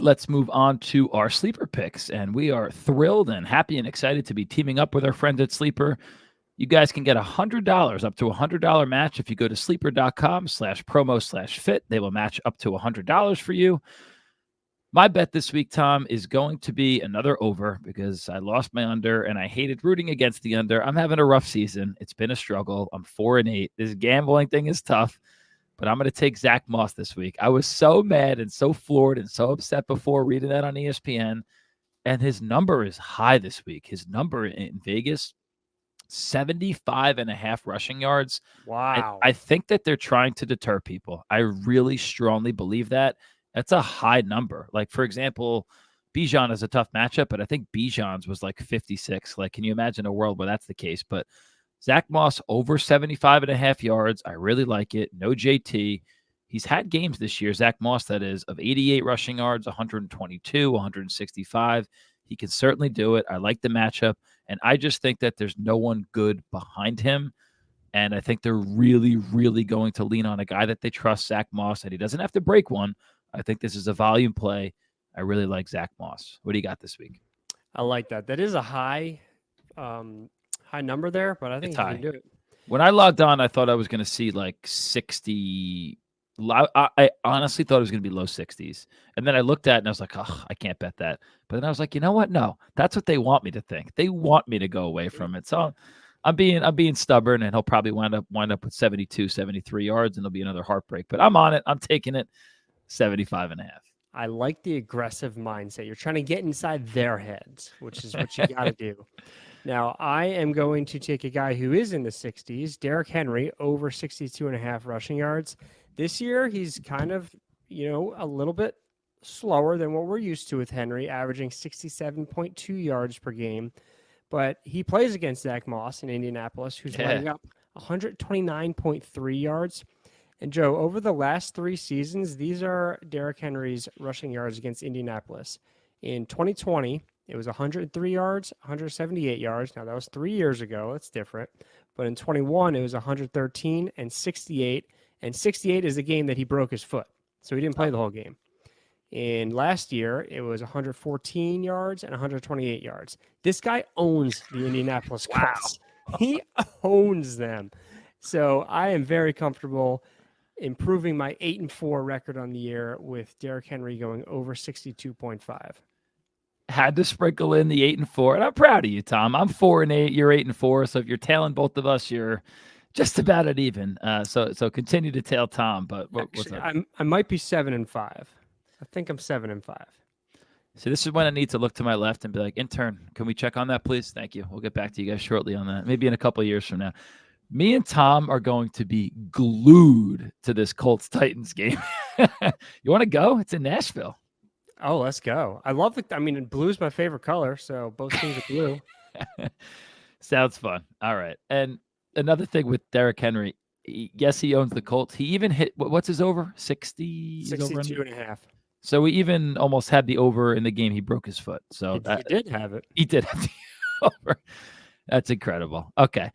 let's move on to our sleeper picks. And we are thrilled and happy and excited to be teaming up with our friends at Sleeper. You guys can get $100, up to $100 match if you go to sleeper.com/promo/fit. They will match up to $100 for you. My bet this week, Tom, is going to be another over because I lost my under and I hated rooting against the under. I'm having a rough season. It's been a struggle. I'm 4-8. This gambling thing is tough, but I'm going to take Zack Moss this week. I was so mad and so floored and so upset before reading that on ESPN, and his number is high this week. His number in Vegas, 75.5 rushing yards. Wow. I think that they're trying to deter people. I really strongly believe that. That's a high number. Like, for example, Bijan is a tough matchup, but I think Bijan's was like 56. Like, can you imagine a world where that's the case? But Zack Moss over 75.5 yards. I really like it. No JT. He's had games this year, Zack Moss, that is, of 88 rushing yards, 122, 165. He can certainly do it. I like the matchup. And I just think that there's no one good behind him. And I think they're really, really going to lean on a guy that they trust, Zack Moss, and he doesn't have to break one. I think this is a volume play. I really like Zack Moss. What do you got this week? I like that. That is a high number there, but I think you can do it. When I logged on, I thought I was going to see like 60. I honestly thought it was going to be low 60s. And then I looked at it and I was like, oh, I can't bet that. But then I was like, you know what? No, that's what they want me to think. They want me to go away from it. So I'm being stubborn, and he'll probably wind up with 72, 73 yards, and it'll be another heartbreak. But I'm on it. I'm taking it. 75.5. I like the aggressive mindset. You're trying to get inside their heads, which is what you got to do. Now, I am going to take a guy who is in the 60s, Derrick Henry, over 62.5 rushing yards. This year, he's kind of, a little bit slower than what we're used to with Henry, averaging 67.2 yards per game. But he plays against Zack Moss in Indianapolis, who's running up 129.3 yards. And Joe, over the last 3 seasons, these are Derrick Henry's rushing yards against Indianapolis. In 2020, it was 103 yards, 178 yards. Now, that was 3 years ago. That's different. But in 21, it was 113 and 68. And 68 is the game that he broke his foot. So he didn't play the whole game. In last year, it was 114 yards and 128 yards. This guy owns the Indianapolis Colts. He owns them. So I am very comfortable improving my 8-4 record on the year with Derrick Henry going over 62.5. Had to sprinkle in the 8-4, and I'm proud of you, Tom. I'm 4-8. You're 8-4. So if you're tailing both of us, you're just about at even. So continue to tail Tom. But what's up? I might be 7-5. I think I'm 7-5. So this is when I need to look to my left and be like, intern, can we check on that, please? Thank you. We'll get back to you guys shortly on that. Maybe in a couple of years from now. Me and Tom are going to be glued to this Colts-Titans game. You want to go? It's in Nashville. Oh, let's go. I love it. I mean, blue is my favorite color, so both teams are blue. Sounds fun. All right. And another thing with Derrick Henry, yes, he owns the Colts. He even hit, what's his over? 60? 62.5. So he even almost had the over in the game. He broke his foot. So he did have it. He did have the over. That's incredible. Okay.